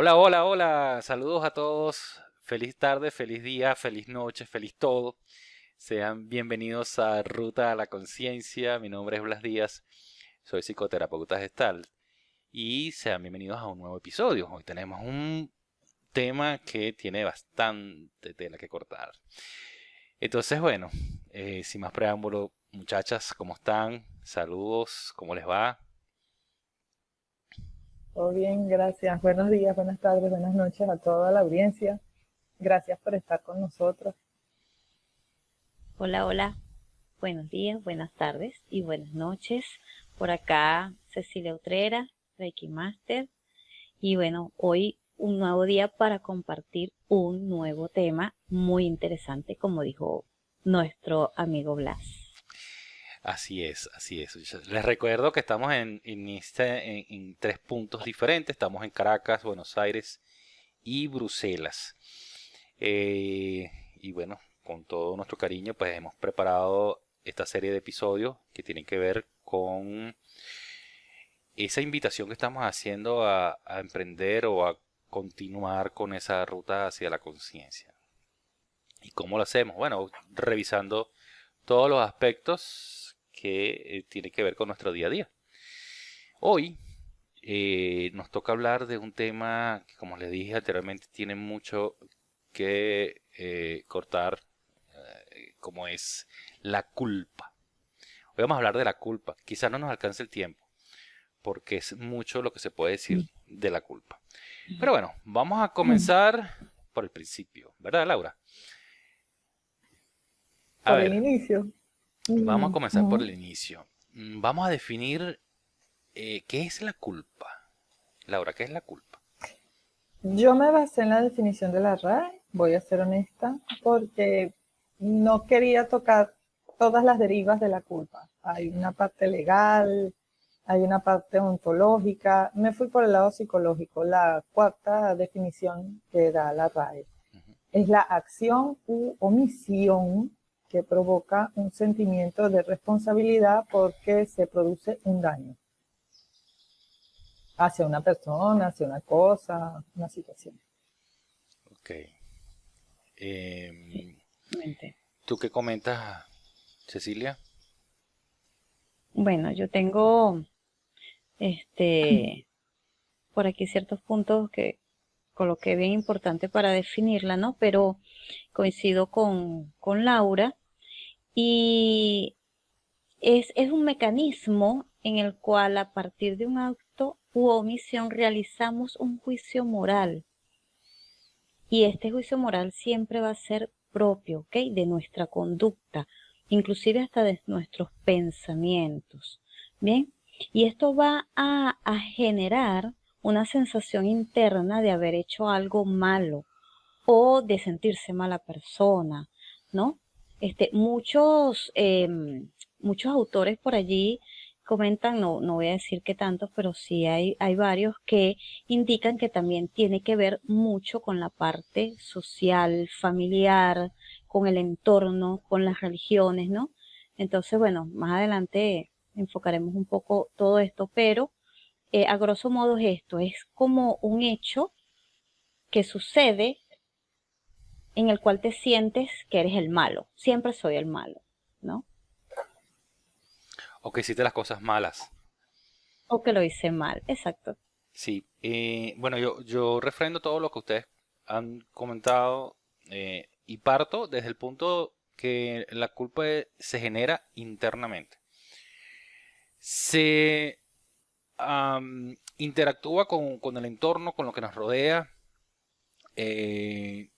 Hola, hola, hola. Saludos a todos. Feliz tarde, feliz día, feliz noche, feliz todo. Sean bienvenidos a Ruta a la Conciencia. Mi nombre es Blas Díaz. Soy psicoterapeuta gestal. Y sean bienvenidos a un nuevo episodio. Hoy tenemos un tema que tiene bastante tela que cortar. Entonces, bueno, sin más preámbulo, muchachas, ¿cómo están? Saludos, ¿cómo les va? Todo bien, gracias. Buenos días, buenas tardes, buenas noches a toda la audiencia. Gracias por estar con nosotros. Hola, hola. Buenos días, buenas tardes y buenas noches. Por acá Cecilia Utrera, Reiki Master. Y bueno, hoy un nuevo día para compartir un nuevo tema muy interesante, como dijo nuestro amigo Blas. Así es, así es. Les recuerdo que estamos en tres puntos diferentes. Estamos en Caracas, Buenos Aires y Bruselas. Y bueno, con todo nuestro cariño, pues hemos preparado esta serie de episodios que tienen que ver con esa invitación que estamos haciendo a emprender o a continuar con esa ruta hacia la conciencia. ¿Y cómo lo hacemos? Bueno, revisando todos los aspectos que tienen que ver con nuestro día a día. Hoy nos toca hablar de un tema que, como les dije anteriormente, tiene mucho que cortar, como es la culpa. Hoy vamos a hablar de la culpa. Quizás no nos alcance el tiempo, porque es mucho lo que se puede decir de la culpa. Pero bueno, vamos a comenzar por el principio, ¿verdad, Laura? A Por el ver, inicio, vamos a mm, comenzar por el ujú, inicio. Vamos a definir qué es la culpa. Laura, ¿qué es la culpa? yo me basé en la definición de la RAE, voy a ser honesta, porque no quería tocar todas las derivas de la culpa. Hay una parte legal, hay una parte ontológica. Me fui por el lado psicológico. La cuarta definición que da la RAE es la acción u omisión que provoca un sentimiento de responsabilidad porque se produce un daño hacia una persona, hacia una cosa, una situación. Ok. Em, Exactamente. ¿Tú qué comentas, Cecilia? Bueno, yo tengo este por aquí ciertos puntos que coloqué bien importante para definirla, ¿no? Pero coincido con Laura y es un mecanismo en el cual a partir de un acto u omisión realizamos un juicio moral y este juicio moral siempre va a ser propio, ¿ok? De nuestra conducta, inclusive hasta de nuestros pensamientos, ¿bien? Y esto va a generar una sensación interna de haber hecho algo malo o de sentirse mala persona, ¿no? Muchos autores por allí comentan, no voy a decir que tantos, pero sí hay varios que indican que también tiene que ver mucho con la parte social, familiar, con el entorno, con las religiones, ¿no? Entonces, bueno, más adelante enfocaremos un poco todo esto, pero a grosso modo es esto, es como un hecho que sucede en el cual te sientes que eres el malo. Siempre soy el malo, ¿no? ¿O que hiciste las cosas malas? O que lo hice mal, exacto. Sí. Bueno, yo refrendo todo lo que ustedes han comentado y parto desde el punto que la culpa se genera internamente. Se interactúa con el entorno, con lo que nos rodea, eh,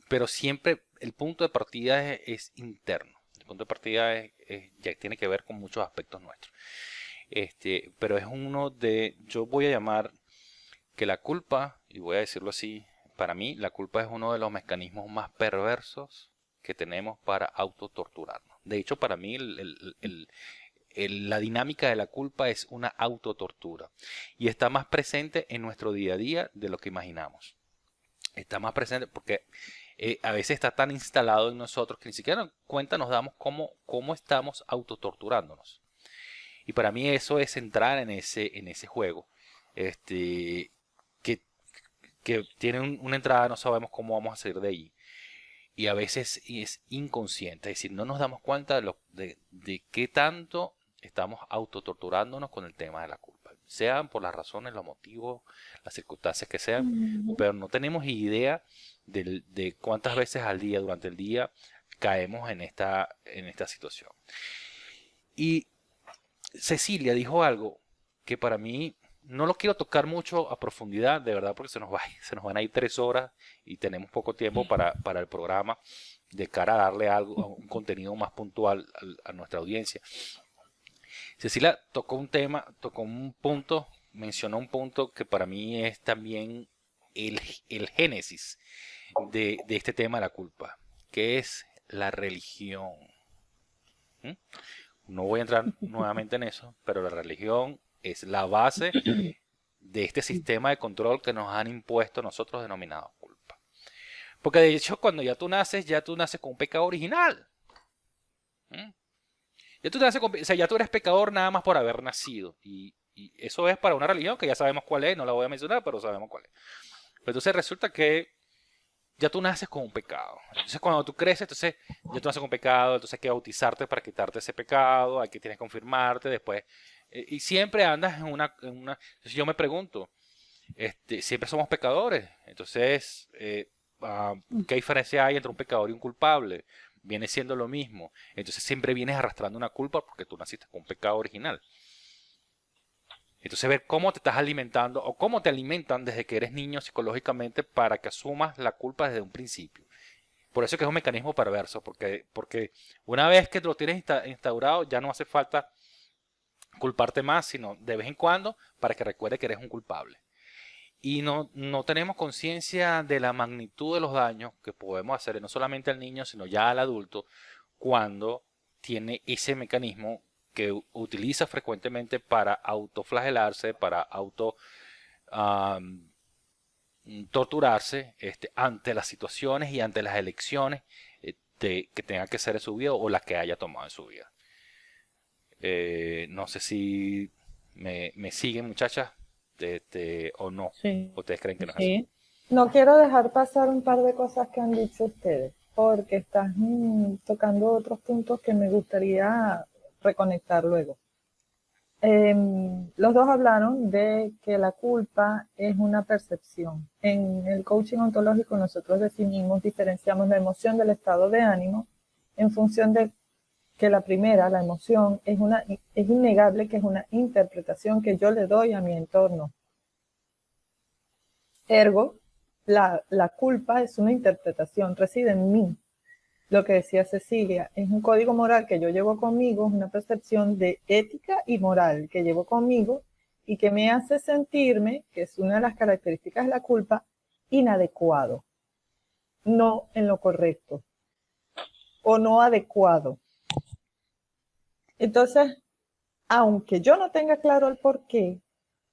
pero siempre el punto de partida es interno. El punto de partida ya tiene que ver con muchos aspectos nuestros. Pero es uno de, yo voy a llamar que la culpa, y voy a decirlo así, para mí la culpa es uno de los mecanismos más perversos que tenemos para autotorturarnos. De hecho, para mí la dinámica de la culpa es una autotortura y está más presente en nuestro día a día de lo que imaginamos. Está más presente porque a veces está tan instalado en nosotros que ni siquiera en cuenta nos damos cómo estamos autotorturándonos. Y para mí eso es entrar en ese juego. Este, que que tiene una entrada, no sabemos cómo vamos a salir de ahí. Y a veces es inconsciente, es decir, no nos damos cuenta de qué tanto estamos autotorturándonos con el tema de la culpa, sean por las razones, los motivos, las circunstancias que sean, Ujú. pero no tenemos idea de cuántas veces al día, durante el día, caemos en esta situación. Y Cecilia dijo algo que para mí no lo quiero tocar mucho a profundidad, de verdad, porque se nos van a ir 3 horas y tenemos poco tiempo para el programa de cara a darle algo, a un contenido más puntual a nuestra audiencia. Cecilia tocó un tema, tocó un punto, mencionó un punto que para mí es también el, el génesis de este tema de la culpa, que es la religión. ¿Mm? No voy a entrar nuevamente en eso, pero la religión es la base de este sistema de control que nos han impuesto nosotros denominado culpa. Porque de hecho cuando ya tú naces con un pecado original. ¿Mm? Ya tú, o sea, ya tú eres pecador nada más por haber nacido. Y eso es para una religión que ya sabemos cuál es, no la voy a mencionar, pero sabemos cuál es. Pero entonces resulta que ya tú naces con un pecado. Entonces cuando tú creces, entonces ya tú naces con un pecado, entonces hay que bautizarte para quitarte ese pecado, hay que tienes que confirmarte después. Y siempre andas Entonces yo me pregunto, siempre somos pecadores. Entonces, ¿qué diferencia hay entre un pecador y un culpable? Viene siendo lo mismo. Entonces siempre vienes arrastrando una culpa porque tú naciste con un pecado original. Entonces ver cómo te estás alimentando o cómo te alimentan desde que eres niño psicológicamente para que asumas la culpa desde un principio. Por eso es que es un mecanismo perverso, porque una vez que lo tienes instaurado ya no hace falta culparte más, sino de vez en cuando para que recuerde que eres un culpable. Y no tenemos conciencia de la magnitud de los daños que podemos hacer, no solamente al niño, sino ya al adulto, cuando tiene ese mecanismo que utiliza frecuentemente para autoflagelarse, para am, torturarse ante las situaciones y ante las elecciones que tenga que hacer en su vida o las que haya tomado en su vida. No sé si me siguen, muchachas, o no. Sí, ¿Ustedes creen que no es así? sí. No quiero dejar pasar un par de cosas que han dicho ustedes, porque estás tocando otros puntos que me gustaría reconectar luego. Los dos hablaron de que la culpa es una percepción. En el coaching ontológico nosotros diferenciamos la emoción del estado de ánimo en función de que la primera, la emoción, es innegable que es una interpretación que yo le doy a mi entorno. Ergo, la culpa es una interpretación, reside en mí. Lo que decía Cecilia, es un código moral que yo llevo conmigo, es una percepción de ética y moral que llevo conmigo y que me hace sentirme, que es una de las características de la culpa, inadecuado, no en lo correcto o no adecuado. Entonces, aunque yo no tenga claro el por qué,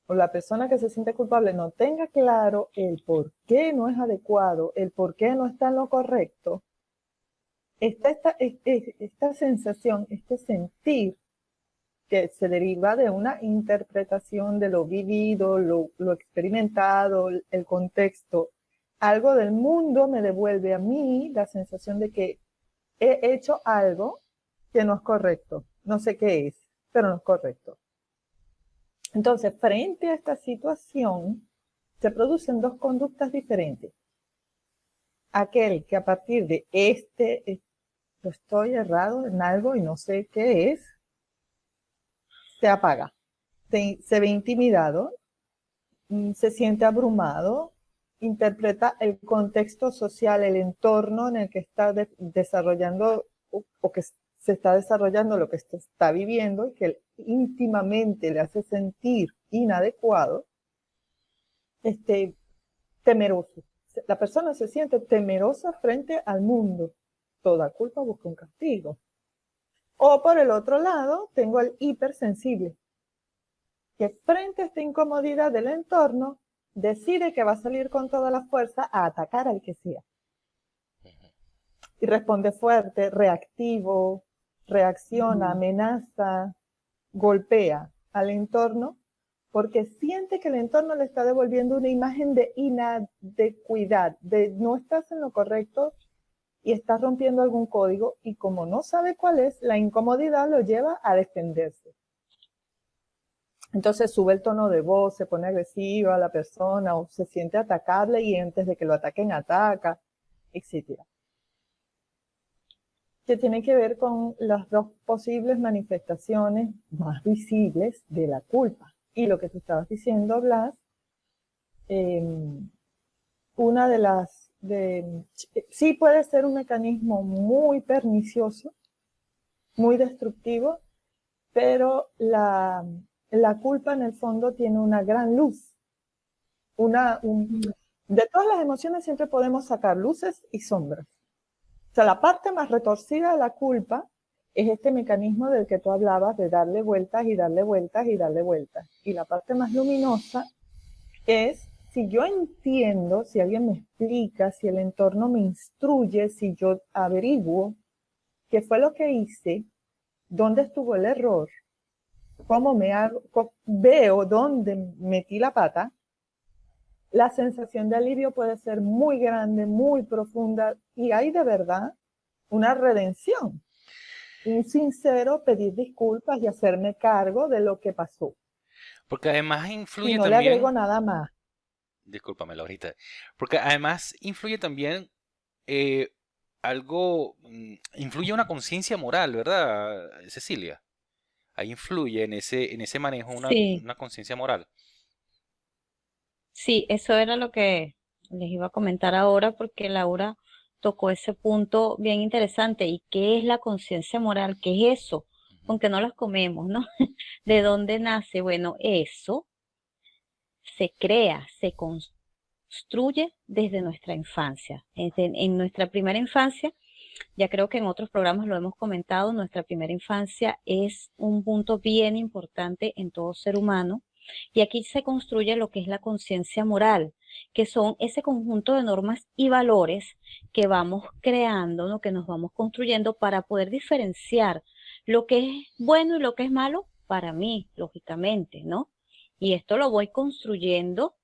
o la persona que se siente culpable no tenga claro el por qué no es adecuado, el por qué no está en lo correcto, esta sensación, este sentir que se deriva de una interpretación de lo vivido, lo experimentado, el contexto, algo del mundo me devuelve a mí la sensación de que he hecho algo que no es correcto. No sé qué es, pero no es correcto. Entonces, frente a esta situación, se producen dos conductas diferentes. Aquel que a partir de yo estoy errado en algo y no sé qué es, se apaga, se ve intimidado, se siente abrumado, interpreta el contexto social, el entorno en el que está desarrollando o que se está desarrollando lo que está viviendo y que íntimamente le hace sentir inadecuado, temeroso. La persona se siente temerosa frente al mundo. Toda culpa busca un castigo. O por el otro lado, tengo al hipersensible, que frente a esta incomodidad del entorno, decide que va a salir con toda la fuerza a atacar al que sea. Y responde fuerte, reactivo, reacciona, amenaza, golpea al entorno porque siente que el entorno le está devolviendo una imagen de inadecuidad, de no estás en lo correcto y estás rompiendo algún código, y como no sabe cuál es, la incomodidad lo lleva a defenderse. Entonces sube el tono de voz, se pone agresiva a la persona o se siente atacable y antes de que lo ataquen ataca, etc. Que tiene que ver con las dos posibles manifestaciones más visibles de la culpa. Y lo que tú estabas diciendo, Blas, una de las... sí puede ser un mecanismo muy pernicioso, muy destructivo, pero la culpa en el fondo tiene una gran luz. De todas las emociones siempre podemos sacar luces y sombras. O sea, la parte más retorcida de la culpa es este mecanismo del que tú hablabas, de darle vueltas y darle vueltas y darle vueltas. Y la parte más luminosa es si yo entiendo, si alguien me explica, si el entorno me instruye, si yo averiguo qué fue lo que hice, dónde estuvo el error, cómo veo dónde metí la pata, la sensación de alivio puede ser muy grande, muy profunda, y hay de verdad una redención, un sincero pedir disculpas y hacerme cargo de lo que pasó. Porque además Y influye no le agrego también, nada más. discúlpame ahorita, porque además influye también eh, algo, influye una conciencia moral, ¿verdad, Cecilia? Ahí influye en ese manejo Sí, una conciencia moral. sí, eso era lo que les iba a comentar ahora porque Laura tocó ese punto bien interesante. ¿Y qué es la conciencia moral? ¿Qué es eso? Ujú. Aunque no las comemos, ¿no? ¿De dónde nace? Bueno, eso se crea, se construye desde nuestra infancia. En nuestra primera infancia, ya creo que en otros programas lo hemos comentado, nuestra primera infancia es un punto bien importante en todo ser humano. Y aquí se construye lo que es la conciencia moral, que son ese conjunto de normas y valores que vamos creando, ¿no? Que nos vamos construyendo para poder diferenciar lo que es bueno y lo que es malo para mí, lógicamente, ¿no? Y esto lo voy construyendo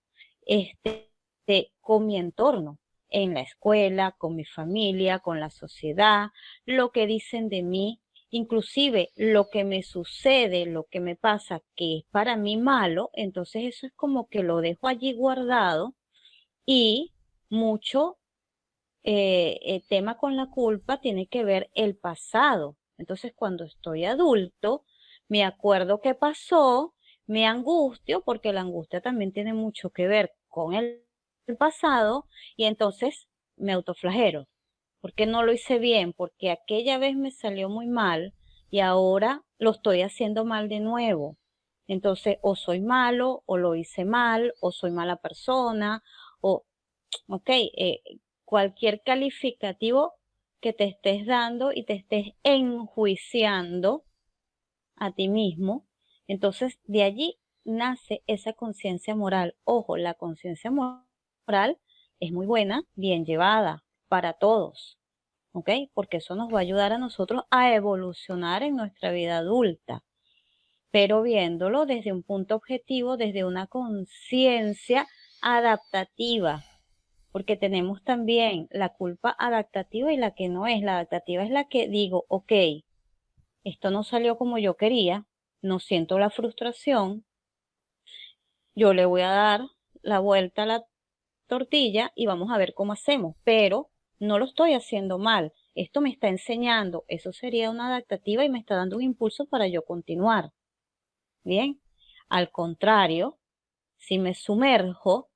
con mi entorno, en la escuela, con mi familia, con la sociedad, lo que dicen de mí, inclusive lo que me sucede, lo que me pasa, que es para mí malo, entonces eso es como que lo dejo allí guardado y mucho el tema con la culpa tiene que ver el pasado. Entonces cuando estoy adulto, me acuerdo qué pasó, me angustio, porque la angustia también tiene mucho que ver con el pasado, y entonces me autoflagelo. Porque no lo hice bien, porque aquella vez me salió muy mal y ahora lo estoy haciendo mal de nuevo. Entonces, o soy malo, o lo hice mal, o soy mala persona, o, ok, cualquier calificativo que te estés dando y te estés enjuiciando a ti mismo, entonces de allí nace esa conciencia moral. Ojo, la conciencia moral es muy buena, bien llevada para todos, ¿ok? Porque eso nos va a ayudar a nosotros a evolucionar en nuestra vida adulta, pero viéndolo desde un punto objetivo, desde una conciencia adaptativa, porque tenemos también la culpa adaptativa y la que no es. La adaptativa es la que digo, ok, esto no salió como yo quería, no siento la frustración, yo le voy a dar la vuelta a la tortilla y vamos a ver cómo hacemos, pero no lo estoy haciendo mal, esto me está enseñando, eso sería una adaptativa y me está dando un impulso para yo continuar. Bien, al contrario, si me sumerjo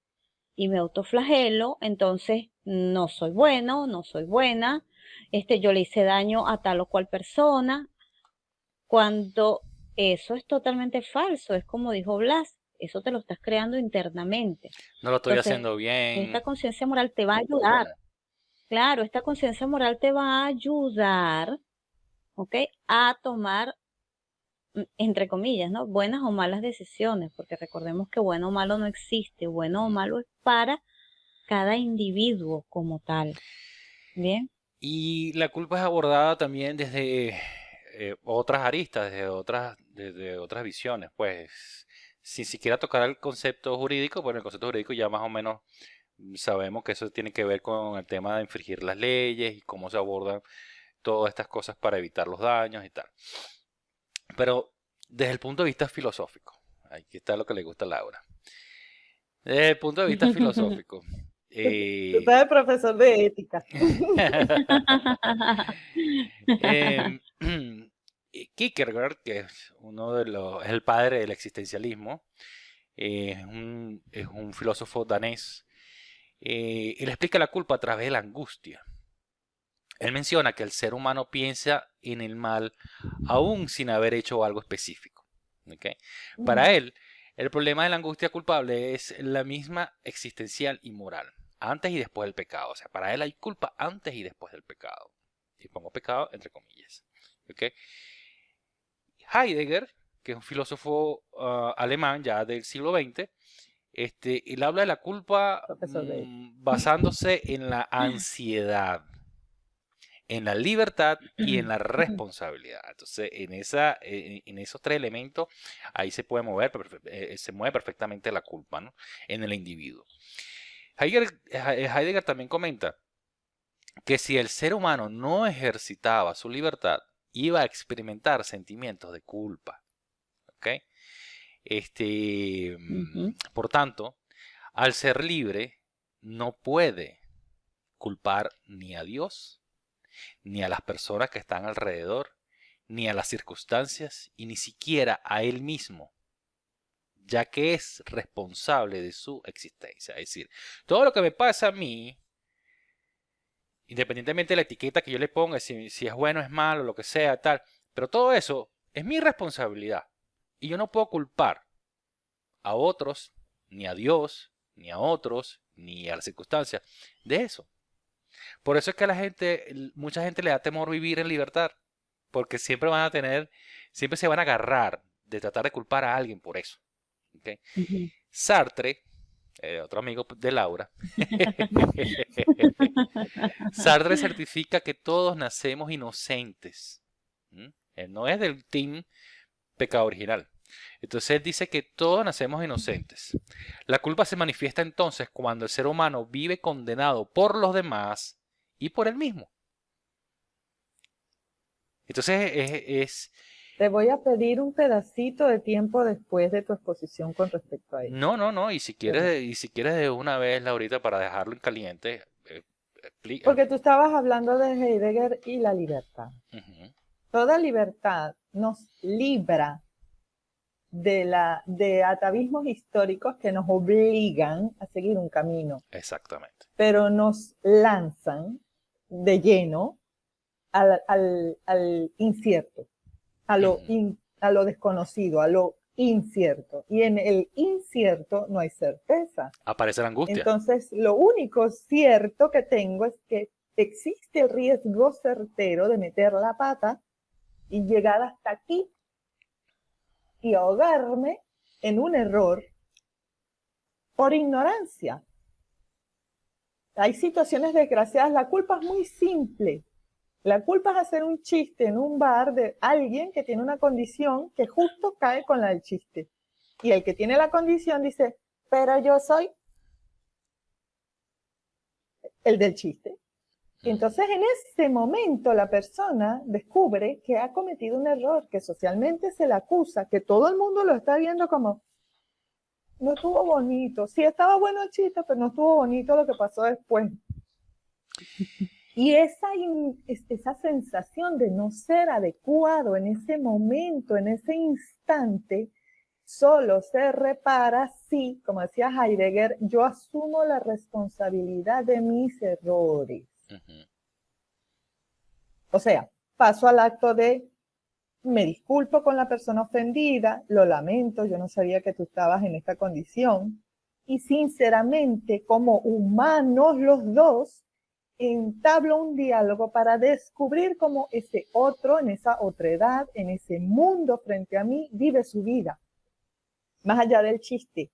y me autoflagelo, entonces no soy bueno, no soy buena, yo le hice daño a tal o cual persona, cuando eso es totalmente falso, es como dijo Blas, eso te lo estás creando internamente. No lo estoy Entonces, haciendo esta bien. conciencia moral te va a ayudar, claro, esta conciencia moral te va a ayudar, ¿ok? A tomar, entre comillas, ¿no? Buenas o malas decisiones, porque recordemos que bueno o malo no existe, bueno o Mm. malo es para cada individuo como tal. Bien, Y la culpa es abordada también desde otras aristas, desde otras visiones. Pues sin siquiera tocar el concepto jurídico. Bueno, el concepto jurídico ya más o menos sabemos que eso tiene que ver con el tema de infringir las leyes y cómo se abordan todas estas cosas para evitar los daños y tal. Pero desde el punto de vista filosófico, aquí está lo que le gusta a Laura. Desde el punto de vista filosófico, Tú estás el profesor de ética. em, Kierkegaard, que es es el padre del existencialismo, es un filósofo danés. Él explica la culpa a través de la angustia. Él menciona que el ser humano piensa en el mal aún sin haber hecho algo específico. ¿Ok? Para él, el problema de la angustia culpable es la misma existencial y moral, antes y después del pecado. O sea, para él hay culpa antes y después del pecado. Y pongo pecado entre comillas. ¿Ok? Heidegger, que es un filósofo alemán ya del siglo XX, él habla de la culpa Profesor de ética. basándose en la ansiedad, en la libertad y en la responsabilidad. Entonces, en esos tres elementos, ahí se puede mover, se mueve perfectamente la culpa, ¿no? En el individuo. Heidegger también comenta que si el ser humano no ejercitaba su libertad, iba a experimentar sentimientos de culpa. ¿Ok? Por tanto, al ser libre, no puede culpar ni a Dios, ni a las personas que están alrededor, ni a las circunstancias, y ni siquiera a él mismo, ya que es responsable de su existencia. Es decir, todo lo que me pasa a mí, independientemente de la etiqueta que yo le ponga, si es bueno, es malo, lo que sea, tal, pero todo eso es mi responsabilidad. Y yo no puedo culpar a otros, ni a Dios, ni a otros, ni a las circunstancias de eso. Por eso es que mucha gente le da temor vivir en libertad, porque siempre se van a agarrar de tratar de culpar a alguien por eso. ¿Okay? Sartre, otro amigo de Laura, Sartre certifica que todos nacemos inocentes. Él no es del team pecado original. Entonces él dice que todos nacemos inocentes. La culpa se manifiesta entonces cuando el ser humano vive condenado por los demás y por él mismo. Entonces Te voy a pedir un pedacito de tiempo después de tu exposición con respecto a eso. No, y si quieres de una vez, Laurita, para dejarlo en caliente, explica. Porque tú estabas hablando de Heidegger y la libertad. Ujú. Toda libertad nos libra de atavismos históricos que nos obligan a seguir un camino, Exactamente. pero nos lanzan de lleno al incierto, a lo desconocido, a lo incierto. Y en el incierto no hay certeza. Aparece la angustia. Entonces, lo único cierto que tengo es que existe el riesgo certero de meter la pata y llegar hasta aquí y ahogarme en un error por ignorancia. Hay situaciones desgraciadas. La culpa es muy simple. La culpa es hacer un chiste en un bar de alguien que tiene una condición que justo cae con la del chiste. Y el que tiene la condición dice, pero yo soy el del chiste. Y entonces en ese momento la persona descubre que ha cometido un error, que socialmente se le acusa, que todo el mundo lo está viendo como, no estuvo bonito. Sí estaba bueno el chiste, pero no estuvo bonito lo que pasó después. Y esa sensación de no ser adecuado en ese momento, en ese instante, solo se repara si, como decía Heidegger, yo asumo la responsabilidad de mis errores. Ujú. O sea, paso al acto de me disculpo con la persona ofendida, lo lamento, yo no sabía que tú estabas en esta condición. Y sinceramente, como humanos los dos, entablo un diálogo para descubrir cómo ese otro, en esa otredad, en ese mundo frente a mí, vive su vida. Más allá del chiste.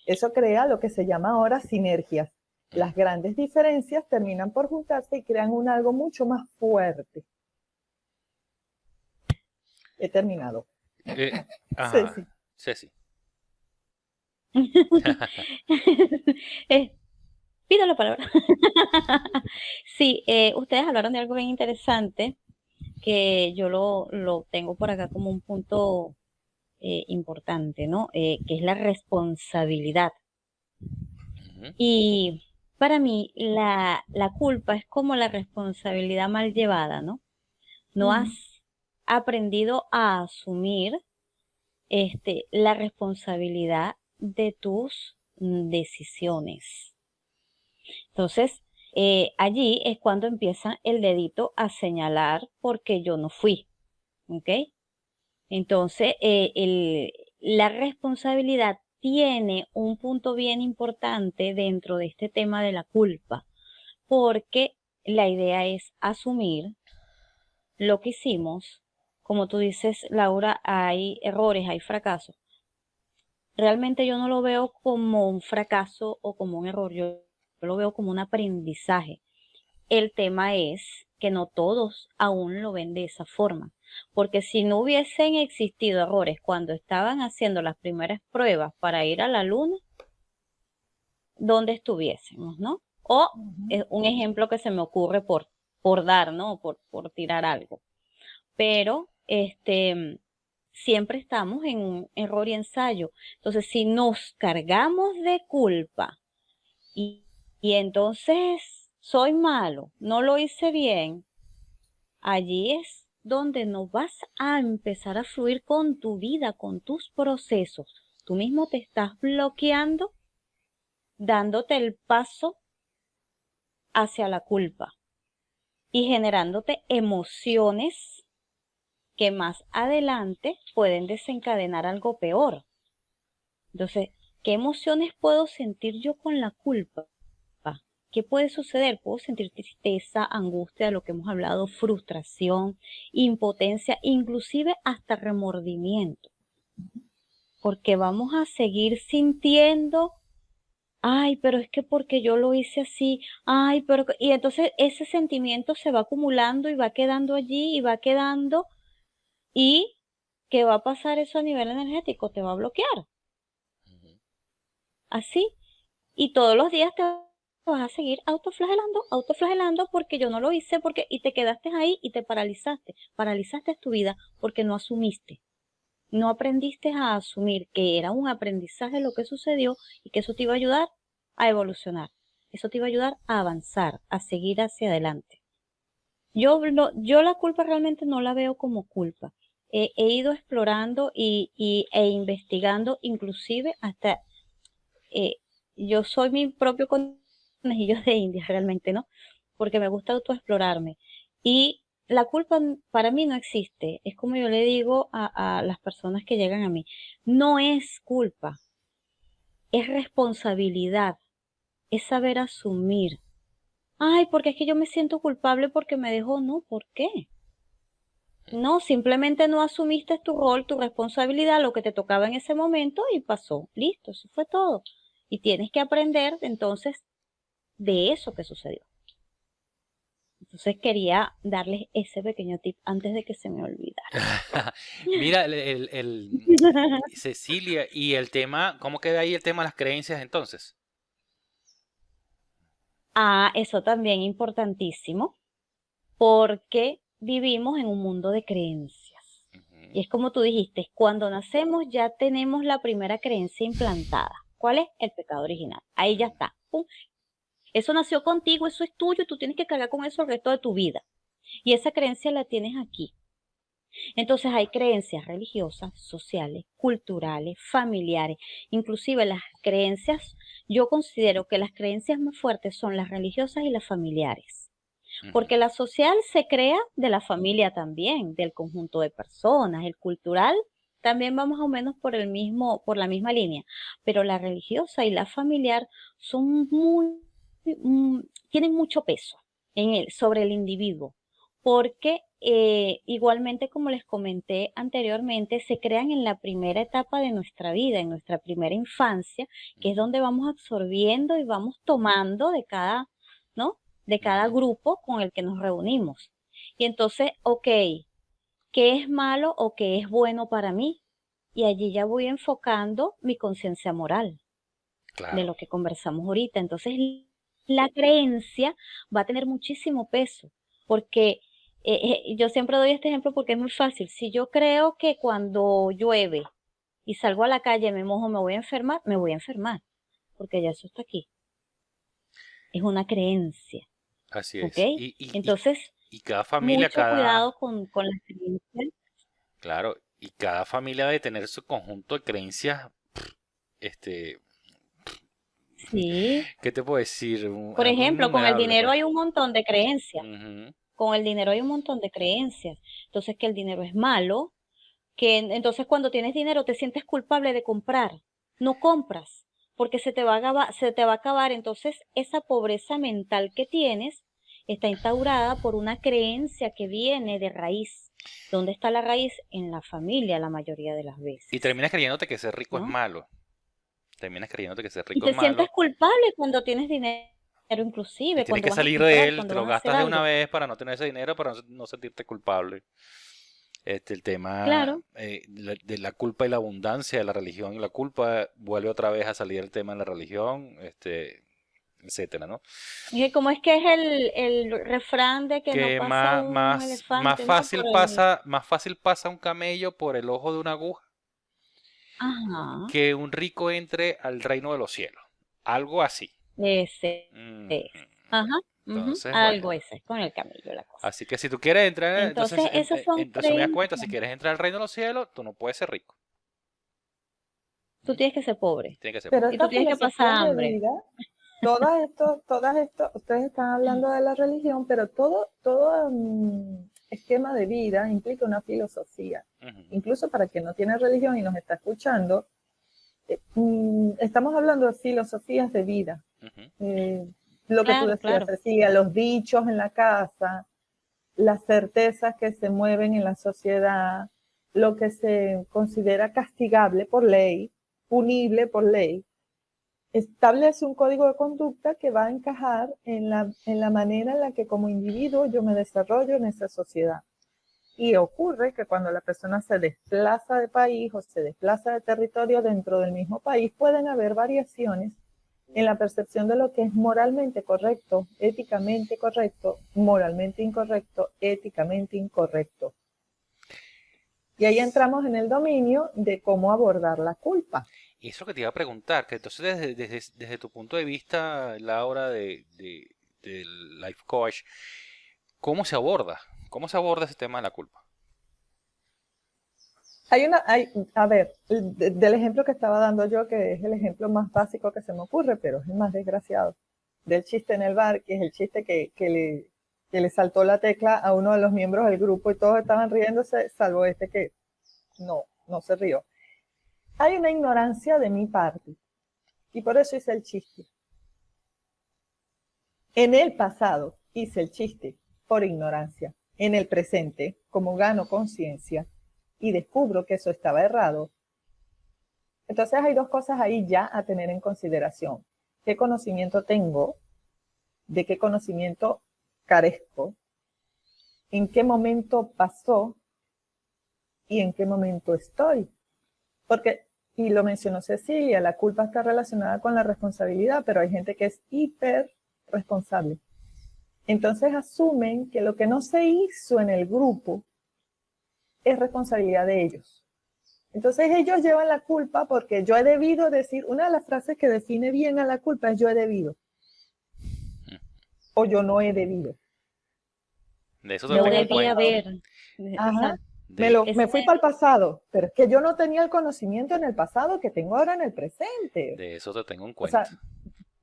Eso crea lo que se llama ahora sinergias. Las grandes diferencias terminan por juntarse y crean algo mucho más fuerte. He terminado. Ajá. Ceci. Ceci. Eh, pido la palabra. Sí, ustedes hablaron de algo bien interesante que yo lo tengo por acá como un punto importante, ¿no? Que es la responsabilidad. Ujú, Y para mí la culpa es como la responsabilidad mal llevada, ¿no? No Ujú, has aprendido a asumir la responsabilidad de tus decisiones. Entonces, allí es cuando empieza el dedito a señalar porque yo no fui, ¿ok? Entonces, la responsabilidad tiene un punto bien importante dentro de este tema de la culpa, porque la idea es asumir lo que hicimos. Como tú dices, Laura, hay errores, hay fracasos. Realmente yo no lo veo como un fracaso o como un error, yo lo veo como un aprendizaje. El tema es que no todos aún lo ven de esa forma, porque si no hubiesen existido errores cuando estaban haciendo las primeras pruebas para ir a la luna, ¿dónde estuviésemos, no? O ujú. es un ejemplo que se me ocurre por dar, ¿no? Por tirar algo. Pero siempre estamos en un error y ensayo. Entonces, si nos cargamos de culpa y, y entonces soy malo, no lo hice bien, allí es donde no vas a empezar a fluir con tu vida, con tus procesos. Tú mismo te estás bloqueando, dándote el paso hacia la culpa y generándote emociones que más adelante pueden desencadenar algo peor. Entonces, ¿qué emociones puedo sentir yo con la culpa? ¿Qué puede suceder? Puedo sentir tristeza, angustia, de lo que hemos hablado, frustración, impotencia, inclusive hasta remordimiento, porque vamos a seguir sintiendo, ay, pero es que porque yo lo hice así, ay, pero y entonces ese sentimiento se va acumulando y va quedando allí y va quedando y ¿qué va a pasar eso a nivel energético? Te va a bloquear, ujú. así. Y todos los días te vas a seguir autoflagelando, autoflagelando porque yo no lo hice, porque y te quedaste ahí y te paralizaste. Paralizaste tu vida porque no asumiste. No aprendiste a asumir que era un aprendizaje lo que sucedió y que eso te iba a ayudar a evolucionar. Eso te iba a ayudar a avanzar, a seguir hacia adelante. Yo la culpa realmente no la veo como culpa. He ido explorando e investigando, inclusive hasta eh, yo soy mi propio conejillo de India realmente, ¿no? Porque me gusta autoexplorarme. Y la culpa para mí no existe. Es como yo le digo a las personas que llegan a mí. No es culpa, es responsabilidad, es saber asumir. Ay, porque es que yo me siento culpable porque me dejó. No, ¿por qué? No, simplemente no asumiste tu rol, tu responsabilidad, lo que te tocaba en ese momento y pasó. Listo, eso fue todo. Y tienes que aprender entonces de eso que sucedió. Entonces quería darles ese pequeño tip antes de que se me olvidara. Mira, Cecilia, y el tema, ¿cómo queda ahí el tema de las creencias entonces? Eso también importantísimo porque vivimos en un mundo de creencias. Ujú, Y es como tú dijiste, cuando nacemos ya tenemos la primera creencia implantada. ¿Cuál es? El pecado original. Ahí ya ujú, está. ¡Pum! Eso nació contigo, eso es tuyo y tú tienes que cargar con eso el resto de tu vida. Y esa creencia la tienes aquí. Entonces hay creencias religiosas, sociales, culturales, familiares, inclusive las creencias, yo considero que las creencias más fuertes son las religiosas y las familiares, ujú, porque la social se crea de la familia también, del conjunto de personas, el cultural también va más o menos por la misma línea, pero la religiosa y la familiar son tienen mucho peso sobre el individuo, porque igualmente como les comenté anteriormente, se crean en la primera etapa de nuestra vida, en nuestra primera infancia, que es ujú, donde vamos absorbiendo y vamos tomando de cada, ¿no? De cada ujú. grupo con el que nos reunimos. Y entonces, ok, ¿qué es malo o qué es bueno para mí? Y allí ya voy enfocando mi conciencia moral. de Claro. lo que conversamos ahorita. Entonces, la creencia va a tener muchísimo peso, porque yo siempre doy este ejemplo porque es muy fácil. Si yo creo que cuando llueve y salgo a la calle me mojo, me voy a enfermar, porque ya eso está aquí. Es una creencia, Así ¿ok? es. Entonces, Y cada familia, mucho cuidado con las creencias. claro, y cada familia debe tener su conjunto de creencias, este, Sí. ¿qué te puedo decir? Por Algo ejemplo, con el innumerable, dinero pues. hay un montón de creencias. Ujú. Con el dinero hay un montón de creencias. Entonces, que el dinero es malo, que entonces cuando tienes dinero te sientes culpable de comprar. No compras, porque se te va a acabar. Entonces, esa pobreza mental que tienes está instaurada por una creencia que viene de raíz. ¿Dónde está la raíz? En la familia, la mayoría de las Y veces, terminas creyéndote que ser rico es ¿no? malo. Terminas creyéndote que ser Y rico es te sientes malo. culpable cuando tienes dinero, Y inclusive tienes cuando que vas a salir de comprar, él, te cuando lo vas a hacer gastas de una algo. vez para no tener ese dinero, para no sentirte culpable. El tema Claro. de la culpa y la abundancia, de la religión y la culpa, vuelve otra vez a salir el tema de la religión, etcétera, ¿no? Y como es que es el refrán de que no Que pasa un más elefante, ¿no? fácil más fácil pasa un camello por el ojo de una aguja Ajá, que un rico entre al reino de los cielos. Algo así. ese es. Ujú. Ajá, ujú, Entonces, algo bueno. ese es con el camello la cosa. Así que si tú quieres entrar, Entonces, esas son en resumidas cuentas, si creencias. quieres entrar al reino de los cielos, tú no puedes ser rico. Tú ¿Mm? tienes que ser pobre Tienes que ser Pero y pobre. tú estas tienes que pasar filosofías de hambre. vida, todas esto, ustedes están hablando de la religión, pero todo esquema de vida implica una filosofía. Ujú, Incluso para quien no tiene religión y nos está escuchando, estamos hablando de filosofías de vida. ujú. Lo que tú Claro, decías, claro. Cecilia, los dichos en la casa, las certezas que se mueven en la sociedad, lo que se considera castigable por ley, punible por ley, establece un código de conducta que va a encajar en la manera en la que como individuo yo me desarrollo en esa sociedad. Y ocurre que cuando la persona se desplaza de país o se desplaza de territorio dentro del mismo país, pueden haber variaciones en la percepción de lo que es moralmente correcto, éticamente correcto, moralmente incorrecto, éticamente incorrecto. Y ahí entramos en el dominio de cómo abordar la culpa. Y eso que te iba a preguntar, que entonces desde tu punto de vista, Laura, del life coach, ¿cómo se aborda? ¿Cómo se aborda ese tema de la culpa? A ver, del ejemplo que estaba dando yo, que es el ejemplo más básico que se me ocurre, pero es el más desgraciado, del chiste en el bar, que es el chiste que le saltó la tecla a uno de los miembros del grupo y todos estaban riéndose, salvo este que no se rió. Hay una ignorancia de mi parte y por eso hice el chiste. En el pasado hice el chiste por ignorancia. En el presente, como gano conciencia y descubro que eso estaba errado, entonces hay dos cosas ahí ya a tener en consideración. ¿Qué conocimiento tengo? ¿De qué conocimiento carezco? ¿En qué momento pasó? ¿Y en qué momento estoy? Porque, y lo mencionó Cecilia, la culpa está relacionada con la responsabilidad, pero hay gente que es hiper responsable. Entonces asumen que lo que no se hizo en el grupo es responsabilidad de ellos. Entonces ellos llevan la culpa porque yo he debido decir, una de las frases que define bien a la culpa es yo he debido o yo no he debido. De eso te Yo Me voy tengo al un debía cuento. pasado. haber. Ajá. Exacto. De, Me fui para el pasado, pero es que yo no tenía el conocimiento en el pasado que tengo ahora en el presente. de eso te tengo un O sea, cuento.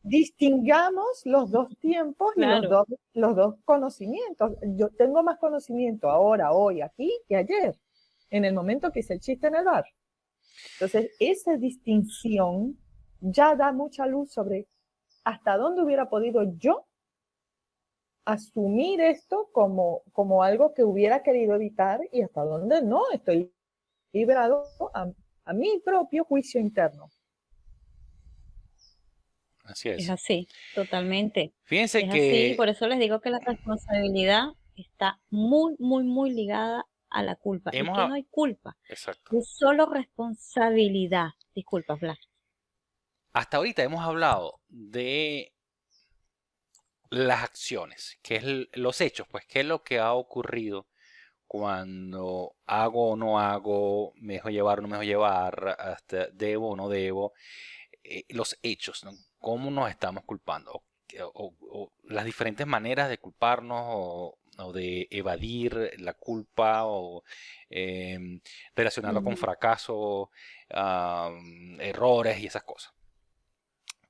distingamos los dos tiempos y Claro. los dos conocimientos. Yo tengo más conocimiento ahora, hoy, aquí, que ayer, en el momento que hice el chiste en el bar. Entonces, esa distinción ya da mucha luz sobre hasta dónde hubiera podido yo asumir esto como algo que hubiera querido evitar y hasta dónde no estoy librado a mi propio juicio interno. Así Es es. así, totalmente. Fíjense Es así, que por eso les digo que la responsabilidad está muy, muy, muy ligada a la culpa. Y hemos... que no hay culpa, Exacto. es solo responsabilidad. Disculpa, Blas. hasta ahorita hemos hablado de las acciones, que es los hechos, pues qué es lo que ha ocurrido cuando hago o no hago, me dejo llevar o no me dejo llevar, hasta debo o no debo, los hechos, ¿no? Cómo nos estamos culpando, o las diferentes maneras de culparnos o de evadir la culpa o relacionarlo con Ujú. fracaso, errores y esas cosas.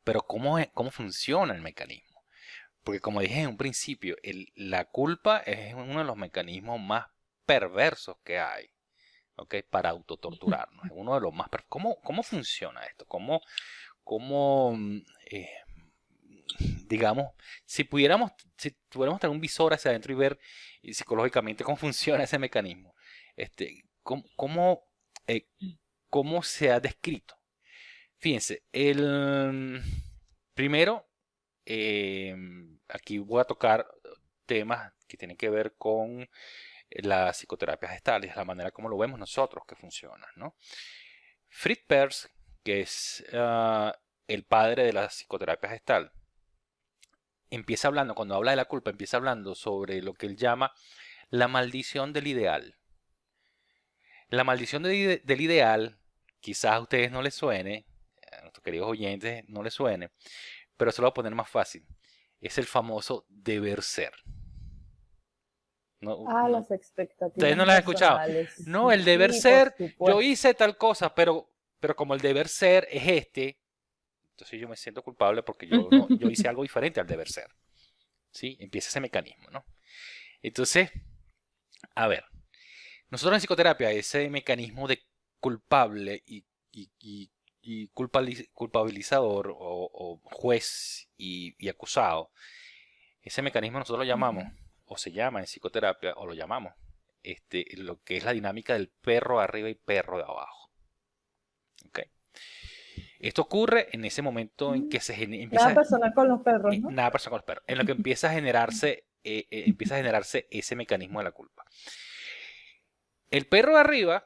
Pero ¿cómo funciona el mecanismo? Porque como dije en un principio, la culpa es uno de los mecanismos más perversos que hay, ¿ok? Para autotorturarnos. Es uno de los más perversos. ¿Cómo funciona esto? ¿Cómo, digamos, si pudiéramos tener un visor hacia adentro y ver psicológicamente cómo funciona ese mecanismo? ¿Cómo, eh, cómo se ha descrito? Fíjense, primero, eh, aquí voy a tocar temas que tienen que ver con la psicoterapia gestal, es la manera como lo vemos nosotros que funciona, ¿no? Fritz Perls, que es el padre de la psicoterapia gestal, empieza hablando, cuando habla de la culpa, empieza hablando sobre lo que él llama la maldición del ideal. La maldición del ideal, quizás a ustedes no les suene, a nuestros queridos oyentes no les suene, pero se lo voy a poner más fácil. Es el famoso deber ser. No, Ah, no, las ustedes expectativas no las han escuchado. personales. No, el deber Sí, por ser, yo supuesto. hice tal cosa, pero como el deber ser es este, entonces yo me siento culpable porque yo hice algo diferente al deber ser. ¿Sí? Empieza ese mecanismo, ¿no? Entonces, a ver, nosotros en psicoterapia ese mecanismo de culpable y culpabilizador o juez y acusado, ese mecanismo nosotros lo llamamos, Ujú. o se llama en psicoterapia, o lo llamamos, lo que es la dinámica del perro de arriba y perro de abajo. ¿Ok? Esto ocurre en ese momento en que Nada empieza, personal con los perros, ¿no? nada pasa con los perros, en lo que empieza a generarse ese mecanismo de la culpa. El perro de arriba,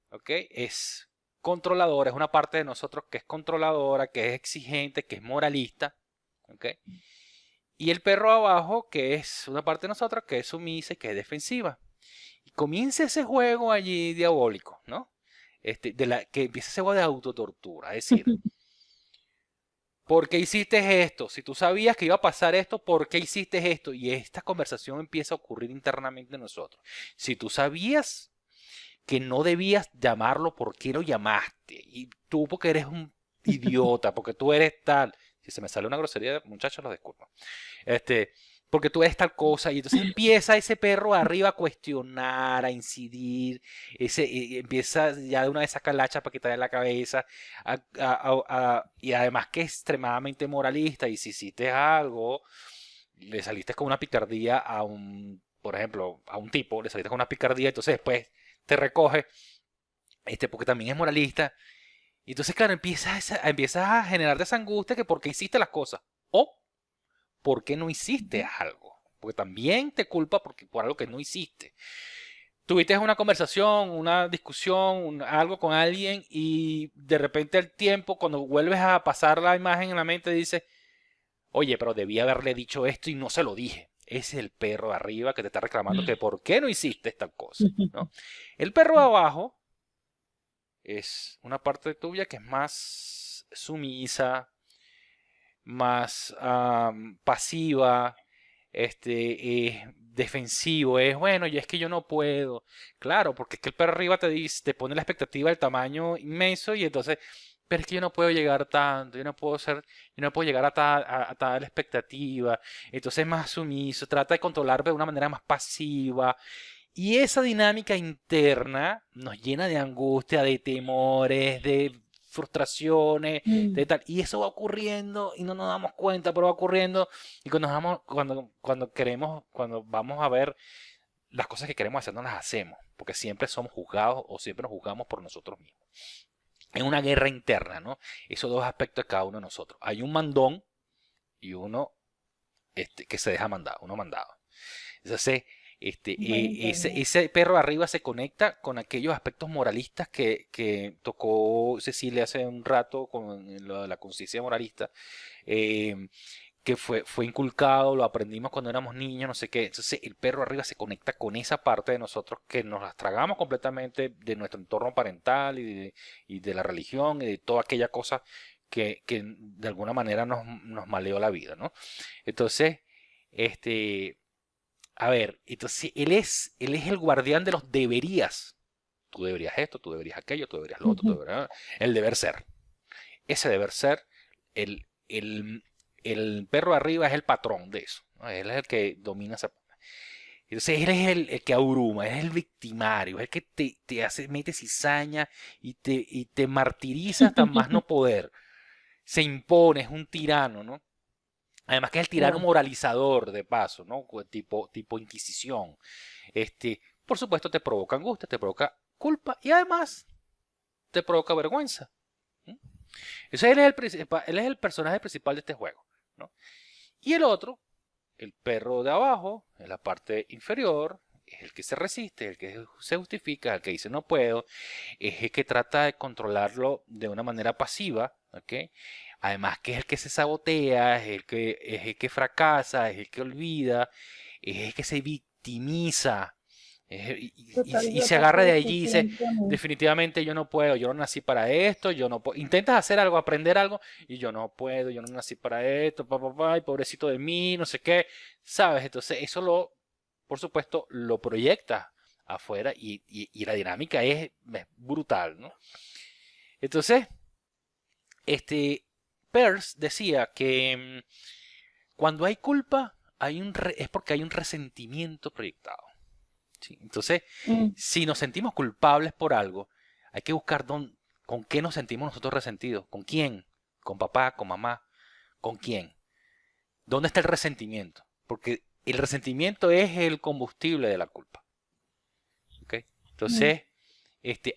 ¿ok? Es controlador, es una parte de nosotros que es controladora, que es exigente, que es moralista, ¿ok? Y el perro abajo, que es una parte de nosotros que es sumisa y que es defensiva. Y comienza ese juego allí diabólico, ¿no? Que empieza ese juego de autotortura. Es decir, ¿por qué hiciste esto? Si tú sabías que iba a pasar esto, ¿por qué hiciste esto? Y esta conversación empieza a ocurrir internamente en nosotros. Si tú sabías que no debías llamarlo, ¿por qué lo llamaste? Y tú porque eres un idiota, porque tú eres tal. Si se me sale una grosería, muchachos, lo disculpo. Este, porque tú eres tal cosa. Y entonces empieza ese perro arriba a cuestionar, a incidir. Empieza ya de una vez a sacar la hacha para quitarle la cabeza. Y además que es extremadamente moralista. Y si hiciste algo, le saliste con una picardía por ejemplo, a un tipo, le saliste con una picardía, entonces después te recoge, porque también es moralista. Y entonces, claro, empiezas a generarte esa angustia que por qué hiciste las cosas. O por qué no hiciste algo. Porque también te culpa por algo que no hiciste. Tuviste una conversación, una discusión, algo con alguien y de repente al tiempo, cuando vuelves a pasar la imagen en la mente, dices, oye, pero debí haberle dicho esto y no se lo dije. Ese es el perro de arriba que te está reclamando que por qué no hiciste esta cosa, ¿no? El perro de abajo es una parte tuya que es más sumisa, más pasiva, defensivo, es bueno, y es que yo no puedo. Claro, porque es que el perro arriba te pone la expectativa del tamaño inmenso y entonces, pero es que yo no puedo llegar tanto, yo no puedo llegar a tal expectativa. Entonces es más sumiso, trata de controlar de una manera más pasiva. Y esa dinámica interna nos llena de angustia, de temores, de frustraciones, de Mm. tal. Y eso va ocurriendo y no nos damos cuenta, pero va ocurriendo. Y cuando vamos a ver las cosas que queremos hacer, no las hacemos. Porque siempre somos juzgados o siempre nos juzgamos por nosotros mismos. Es una guerra interna, ¿no? Esos dos aspectos de cada uno de nosotros. Hay un mandón y uno que se deja mandar, uno mandado. Entonces, Buenísimo. Ese perro de arriba se conecta con aquellos aspectos moralistas que tocó Cecilia hace un rato con lo de la conciencia moralista, eh, que fue inculcado, lo aprendimos cuando éramos niños, no sé qué. Entonces el perro arriba se conecta con esa parte de nosotros que nos las tragamos completamente de nuestro entorno parental y de la religión y de toda aquella cosa que de alguna manera nos maleó la vida, ¿no? Entonces, este, a ver, entonces él es el guardián de los deberías. Tú deberías esto, tú deberías aquello, tú deberías lo otro, tú Ujú. deberías... El deber ser. Ese deber ser, el, el, el perro arriba es el patrón de eso, ¿no? Él es el que domina esa... Entonces él es el que abruma, es el victimario, es el que te hace, mete cizaña y te martiriza hasta más no poder. Se impone, es un tirano, ¿no? Además que es el tirano Claro. moralizador de paso, ¿no? Tipo Inquisición. Por supuesto te provoca angustia, te provoca culpa y además te provoca vergüenza. ¿Mm? Ese él es él es el personaje principal de este juego, ¿no? Y el otro, el perro de abajo, en la parte inferior, es el que se resiste, el que se justifica, el que dice no puedo, es el que trata de controlarlo de una manera pasiva, ¿ok? Además que es el que se sabotea, es el que fracasa, es el que olvida, es el que se victimiza, Total, y yo se pasa agarra de lo allí que y dice, siempre a mí. definitivamente yo no puedo, yo no nací para esto, yo no puedo. Intentas hacer algo, aprender algo, y yo no puedo, yo no nací para esto, y pobrecito de mí, no sé qué, ¿sabes? Entonces por supuesto, lo proyecta afuera y la dinámica es brutal, ¿no? Entonces, este, Peirce decía que cuando hay culpa, es porque hay un resentimiento proyectado. ¿Sí? Entonces, Mm, si nos sentimos culpables por algo, hay que buscar con qué nos sentimos nosotros resentidos. ¿Con quién? ¿Con papá? ¿Con mamá? ¿Con quién? ¿Dónde está el resentimiento? Porque el resentimiento es el combustible de la culpa. ¿Ok? mm. Entonces,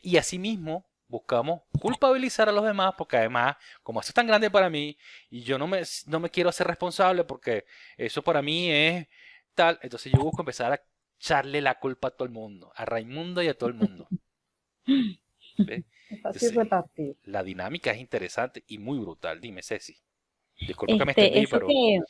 y asimismo buscamos culpabilizar a los demás porque además, como esto es tan grande para mí y yo no me quiero hacer responsable porque eso para mí es tal, entonces yo busco empezar a echarle la culpa a todo el mundo, a Raimundo y a todo el mundo. ¿Ves? Es fácil Entonces, repartir. la dinámica es interesante y muy brutal. Dime, Ceci. Disculpa que me Este, extendí, eso pero que,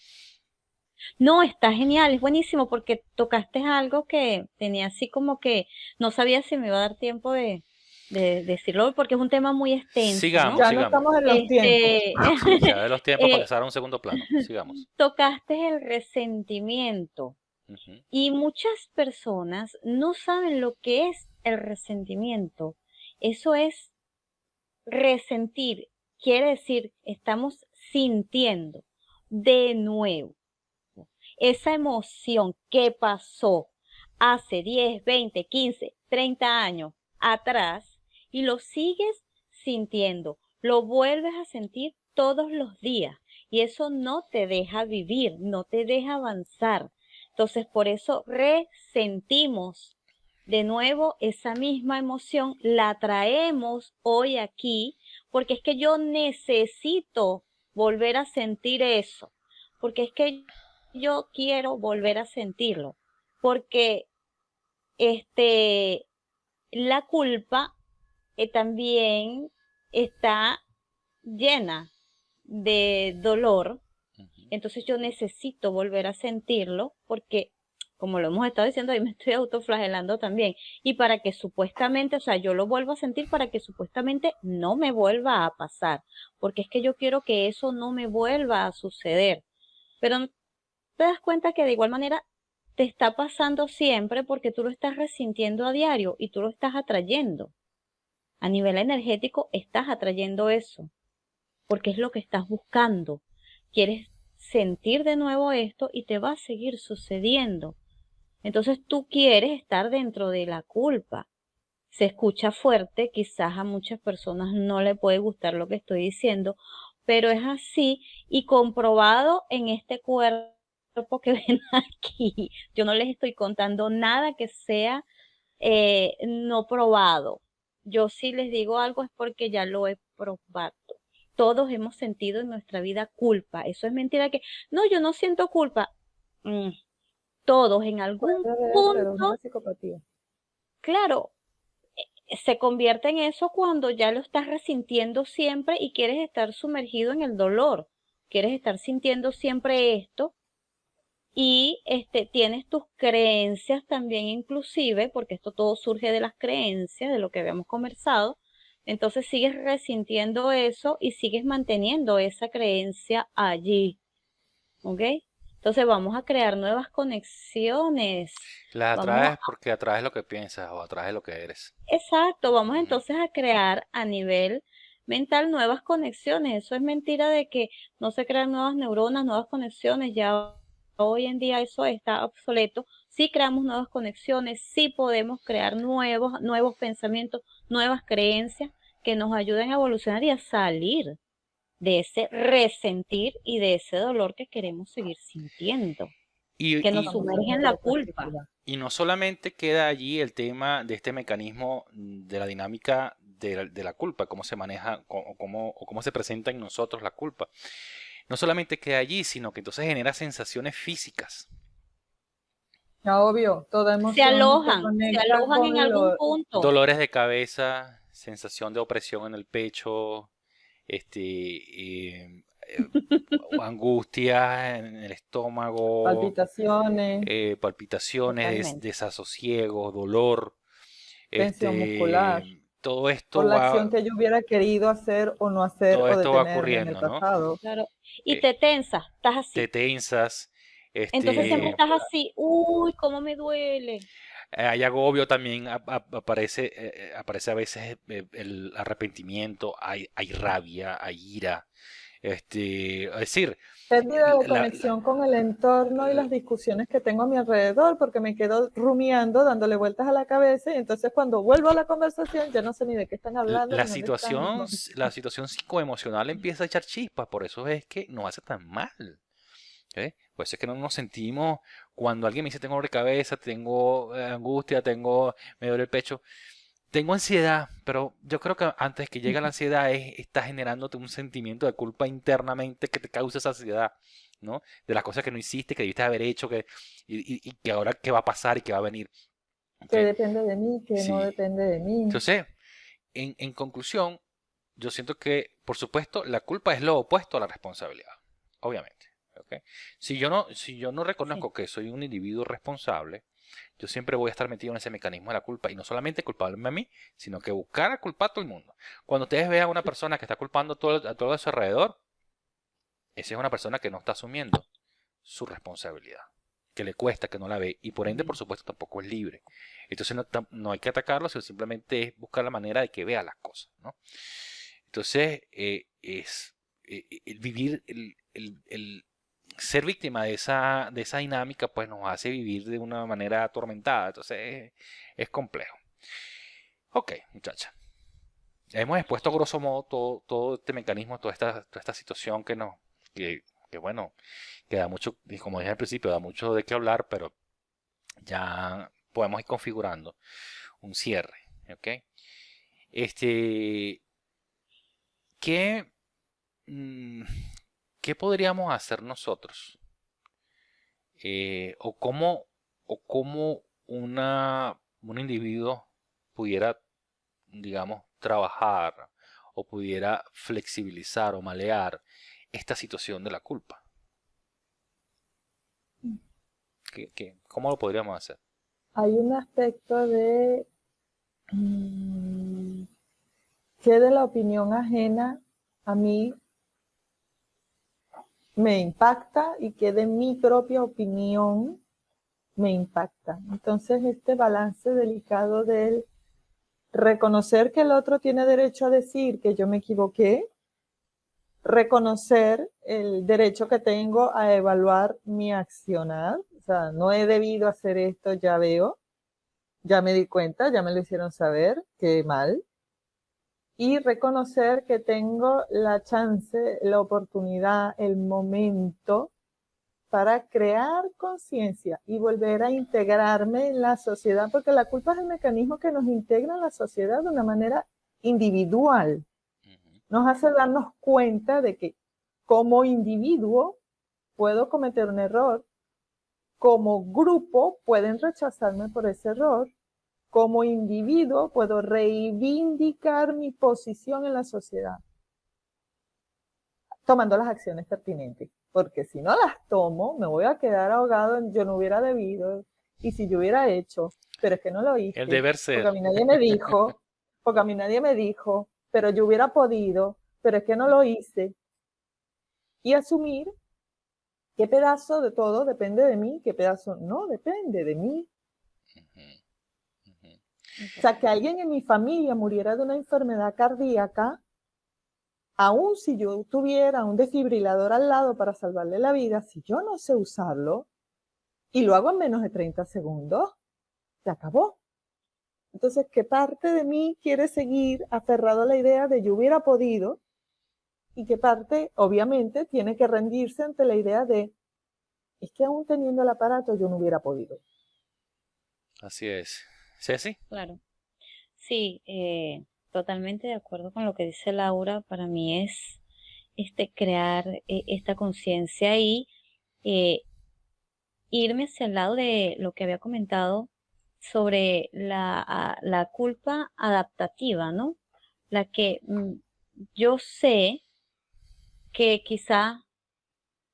no, está genial, es buenísimo porque tocaste algo que tenía así como que no sabía si me iba a dar tiempo de decirlo porque es un tema muy extenso, ¿no? sigamos, Ya no sigamos. estamos en los tiempos. Este, Sí, se da de los tiempos para eh, pasar a un segundo plano. Sigamos. tocaste el resentimiento Ujú. y muchas personas no saben lo que es el resentimiento. Eso es resentir, quiere decir, estamos sintiendo de nuevo esa emoción que pasó hace 10, 20, 15, 30 años atrás y lo sigues sintiendo, lo vuelves a sentir todos los días y eso no te deja vivir, no te deja avanzar. Entonces, por eso resentimos de nuevo esa misma emoción, la traemos hoy aquí, porque es que yo necesito volver a sentir eso, porque es que yo quiero volver a sentirlo, porque este, la culpa también está llena de dolor, Ujú. entonces yo necesito volver a sentirlo porque, como lo hemos estado diciendo, ahí me estoy autoflagelando también. Y para que supuestamente, o sea, yo lo vuelvo a sentir para que supuestamente no me vuelva a pasar, porque es que yo quiero que eso no me vuelva a suceder. Pero no te das cuenta que de igual manera te está pasando siempre porque tú lo estás resintiendo a diario y tú lo estás atrayendo. A nivel energético estás atrayendo eso porque es lo que estás buscando. Quieres sentir de nuevo esto y te va a seguir sucediendo. Entonces tú quieres estar dentro de la culpa. Se escucha fuerte, quizás a muchas personas no le puede gustar lo que estoy diciendo, pero es así y comprobado en este cuerpo que ven aquí. Yo no les estoy contando nada que sea no probado. Yo si les digo algo es porque ya lo he probado. Todos hemos sentido en nuestra vida culpa. Eso es mentira que, no, yo no siento culpa. Mm, todos en algún Puede haber, pero es punto, una psicopatía. claro, se convierte en eso cuando ya lo estás resintiendo siempre y quieres estar sumergido en el dolor, quieres estar sintiendo siempre esto y tienes tus creencias también inclusive, porque esto todo surge de las creencias, de lo que habíamos conversado, entonces sigues resintiendo eso y sigues manteniendo esa creencia allí, ¿ok? Entonces vamos a crear nuevas conexiones, Las vamos atraes porque atraes lo que piensas o atraes lo que eres. exacto, vamos Ujú. entonces a crear a nivel mental nuevas conexiones. Eso es mentira de que no se crean nuevas neuronas, nuevas conexiones. Ya hoy en día eso está obsoleto. Sí creamos nuevas conexiones, sí podemos crear nuevos pensamientos, nuevas creencias que nos ayuden a evolucionar y a salir de ese resentir y de ese dolor que queremos seguir sintiendo, Y, que nos y, Estamos sumerge en en la otra culpa. perspectiva. y no solamente queda allí el tema de este mecanismo de la dinámica de la culpa, cómo se maneja o cómo se presenta en nosotros la culpa. No solamente queda allí, sino que entonces genera sensaciones físicas. Ya, obvio, toda emoción se Se conecta alojan en con algún lo... punto. Dolores de cabeza, sensación de opresión en el pecho, o angustia en el estómago, Palpitaciones, palpitaciones, Totalmente. desasosiego, dolor. tensión muscular, Todo por esto la acción va, que yo hubiera querido hacer o no hacer todo o esto va detenerme en el ocurriendo, ¿no? pasado. Claro. Y Eh, te tensas, estás Te así. tensas, Entonces siempre Tensión este, estás muscular. así. Uy, cómo me duele. hay agobio también, aparece, aparece a veces el arrepentimiento, hay rabia, hay ira, es decir, Pérdida de la, conexión con el entorno y las discusiones que tengo a mi alrededor, porque me quedo rumiando, dándole vueltas a la cabeza, y entonces cuando vuelvo a la conversación ya no sé ni de qué están hablando, la ni dónde están, ni situación, dónde... la situación psicoemocional empieza a echar chispas, por eso es que nos hace tan mal. ¿Ok? Por eso es que no nos sentimos cuando alguien me dice tengo dolor de cabeza, tengo angustia, me duele el pecho, tengo ansiedad, pero yo creo que antes que llegue la ansiedad está generándote un sentimiento de culpa internamente que te causa esa ansiedad, ¿no? De las cosas que no hiciste, que debiste haber hecho, y que ahora qué va a pasar y qué va a venir. ¿Ok? Que depende de mí, que no Sí. depende de mí. Entonces, en conclusión, yo siento que, por supuesto, la culpa es lo opuesto a la responsabilidad, obviamente. ¿Ok? Si yo no Sí. reconozco que soy un individuo responsable, yo siempre voy a estar metido en ese mecanismo de la culpa y no solamente culparme a mí, sino que buscar a culpar a todo el mundo. Cuando ustedes vean a una persona que está culpando a todo a su alrededor, esa es una persona que no está asumiendo su responsabilidad, que le cuesta, que no la ve y por ende, por supuesto, tampoco es libre. Entonces no hay que atacarlo, sino simplemente es buscar la manera de que vea las cosas, ¿no? Entonces, el vivir, el ser víctima de esa dinámica, pues nos hace vivir de una manera atormentada. Entonces, es complejo. Ok, muchacha. Hemos expuesto a grosso modo todo este mecanismo, toda esta situación que bueno, que da mucho, y como dije al principio, da mucho de qué hablar, pero ya podemos ir configurando un cierre. ¿Ok? Este, ¿qué, mm, ¿qué podríamos hacer nosotros? O cómo un individuo pudiera, digamos, trabajar o pudiera flexibilizar o malear esta situación de la culpa. ¿Cómo lo podríamos hacer? Hay un aspecto de mm, que de la opinión ajena a mí me impacta y que de mi propia opinión me impacta. Entonces, este balance delicado del reconocer que el otro tiene derecho a decir que yo me equivoqué, reconocer el derecho que tengo a evaluar mi accionar, o sea, no he debido hacer esto, ya veo, ya me di cuenta, ya me lo hicieron saber, qué mal, y reconocer que tengo la chance, la oportunidad, el momento para crear conciencia y volver a integrarme en la sociedad, porque la culpa es el mecanismo que nos integra en la sociedad de una manera individual. Ujú. Nos hace darnos cuenta de que como individuo puedo cometer un error, como grupo pueden rechazarme por ese error. Como individuo puedo reivindicar mi posición en la sociedad tomando las acciones pertinentes, porque si no las tomo me voy a quedar ahogado en yo no hubiera debido y si yo hubiera hecho, pero es que no lo hice. El deber porque ser. a mí nadie me dijo, porque a mí nadie me dijo, pero yo hubiera podido, pero es que no lo hice. Y asumir qué pedazo de todo depende de mí, qué pedazo no depende de mí. O sea, que alguien en mi familia muriera de una enfermedad cardíaca, aun si yo tuviera un desfibrilador al lado para salvarle la vida, si yo no sé usarlo y lo hago en menos de 30 segundos, se acabó. Entonces, ¿qué parte de mí quiere seguir aferrado a la idea de yo hubiera podido? Y qué parte, obviamente, tiene que rendirse ante la idea de es que aún teniendo el aparato yo no hubiera podido. Así es. Ceci. Claro. Sí, totalmente de acuerdo con lo que dice Laura. Para mí es crear esta conciencia y eh, irme hacia el lado de lo que había comentado sobre la culpa adaptativa, ¿no? La que yo sé que quizá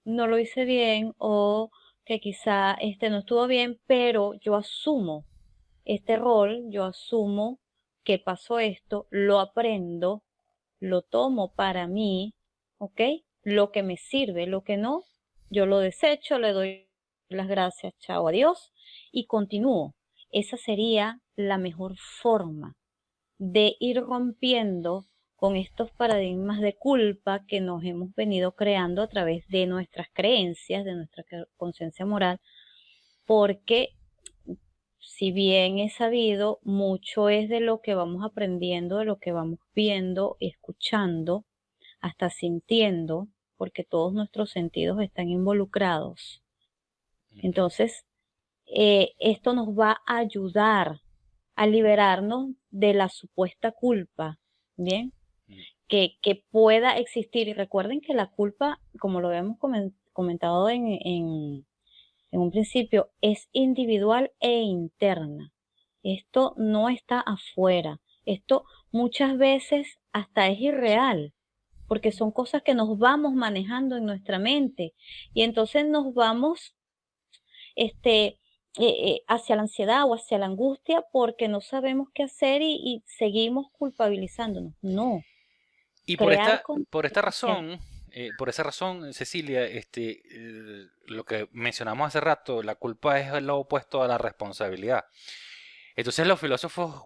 no lo hice bien o que quizá no estuvo bien, pero yo asumo este rol, yo asumo que pasó esto, lo aprendo, lo tomo para mí, ¿ok? Lo que me sirve, lo que no, yo lo desecho, le doy las gracias, chao, adiós, y continúo. Esa sería la mejor forma de ir rompiendo con estos paradigmas de culpa que nos hemos venido creando a través de nuestras creencias, de nuestra conciencia moral, porque si bien es sabido, mucho es de lo que vamos aprendiendo, de lo que vamos viendo, escuchando, hasta sintiendo, porque todos nuestros sentidos están involucrados. Entonces, esto nos va a ayudar a liberarnos de la supuesta culpa, ¿bien? Que pueda existir. Y recuerden que la culpa, como lo habíamos comentado en un principio, es individual e interna. Esto no está afuera. Esto muchas veces hasta es irreal, porque son cosas que nos vamos manejando en nuestra mente y entonces nos vamos hacia la ansiedad o hacia la angustia porque no sabemos qué hacer y seguimos culpabilizándonos. No, Y crear por esta conciencia. razón, por esa razón, Cecilia, lo que mencionamos hace rato, la culpa es lo opuesto a la responsabilidad. Entonces los filósofos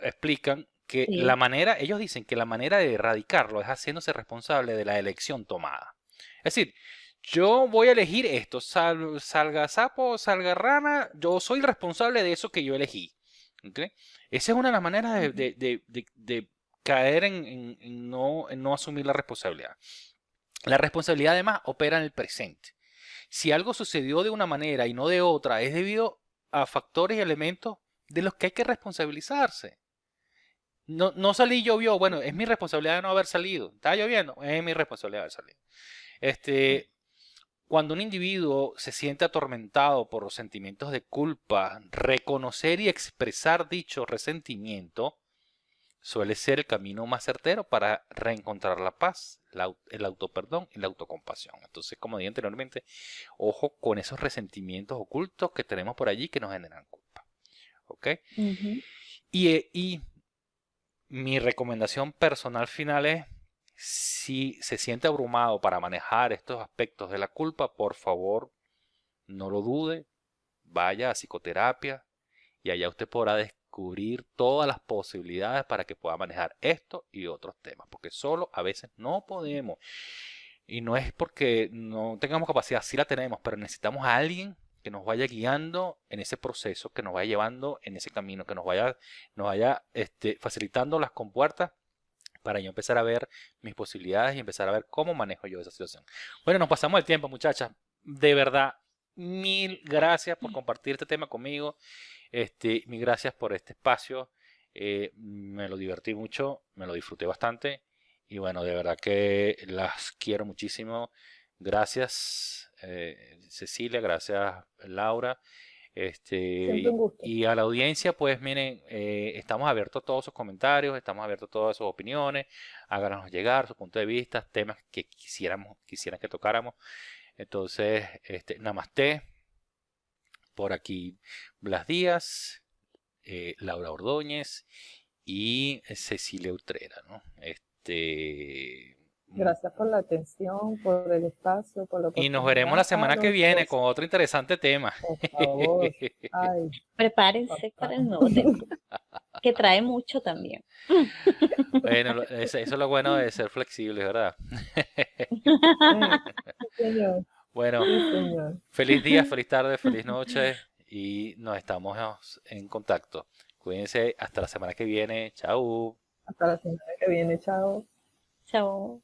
explican que la Sí. manera, ellos dicen que la manera de erradicarlo es haciéndose responsable de la elección tomada. Es decir, yo voy a elegir esto, salga sapo, salga rana, yo soy responsable de eso que yo elegí. ¿Ok? Esa es una de las maneras de caer en no asumir la responsabilidad. La responsabilidad además opera en el presente. Si algo sucedió de una manera y no de otra, es debido a factores y elementos de los que hay que responsabilizarse. No, no salí, llovió, bueno, es mi responsabilidad de no haber salido. Está lloviendo, es mi responsabilidad de haber salido. Cuando un individuo se siente atormentado por los sentimientos de culpa, reconocer y expresar dicho resentimiento suele ser el camino más certero para reencontrar la paz, el autoperdón y la autocompasión. Entonces, como dije anteriormente, ojo con esos resentimientos ocultos que tenemos por allí que nos generan culpa. ¿Ok? Ujú. Y mi recomendación personal final es, si se siente abrumado para manejar estos aspectos de la culpa, por favor, no lo dude, vaya a psicoterapia y allá usted podrá descubrir todas las posibilidades para que pueda manejar esto y otros temas, porque solo a veces no podemos. Y no es porque no tengamos capacidad, sí la tenemos, pero necesitamos a alguien que nos vaya guiando en ese proceso, que nos vaya llevando en ese camino, que nos vaya facilitando las compuertas para yo empezar a ver mis posibilidades y empezar a ver cómo manejo yo esa situación. Bueno, nos pasamos el tiempo, muchachas. De verdad, mil gracias por compartir este tema conmigo. Mil gracias por este espacio. Me lo divertí mucho, me lo disfruté bastante. Y bueno, de verdad que las quiero muchísimo. Gracias. Cecilia, gracias Laura. Siempre un gusto. Y a la audiencia, pues miren, estamos abiertos a todos sus comentarios, estamos abiertos a todas sus opiniones, háganos llegar su punto de vista, temas que quisieran que tocáramos. Entonces, namaste, por aquí Blas Díaz, Laura Ordóñez y Cecilia Utrera, ¿no? Gracias por la atención, por el espacio, por la Y nos veremos la oportunidad, semana que Carlos. viene con otro interesante tema. Por favor. Ay, Prepárense papá. para el nuevo tema, que trae mucho también. Bueno, eso es lo bueno de ser flexible, ¿verdad? Sí, señor. Bueno, Sí, señor. feliz día, feliz tarde, feliz noche y nos estamos en contacto. Cuídense hasta la semana que viene. Chao. Hasta la semana que viene. Chao. Chao.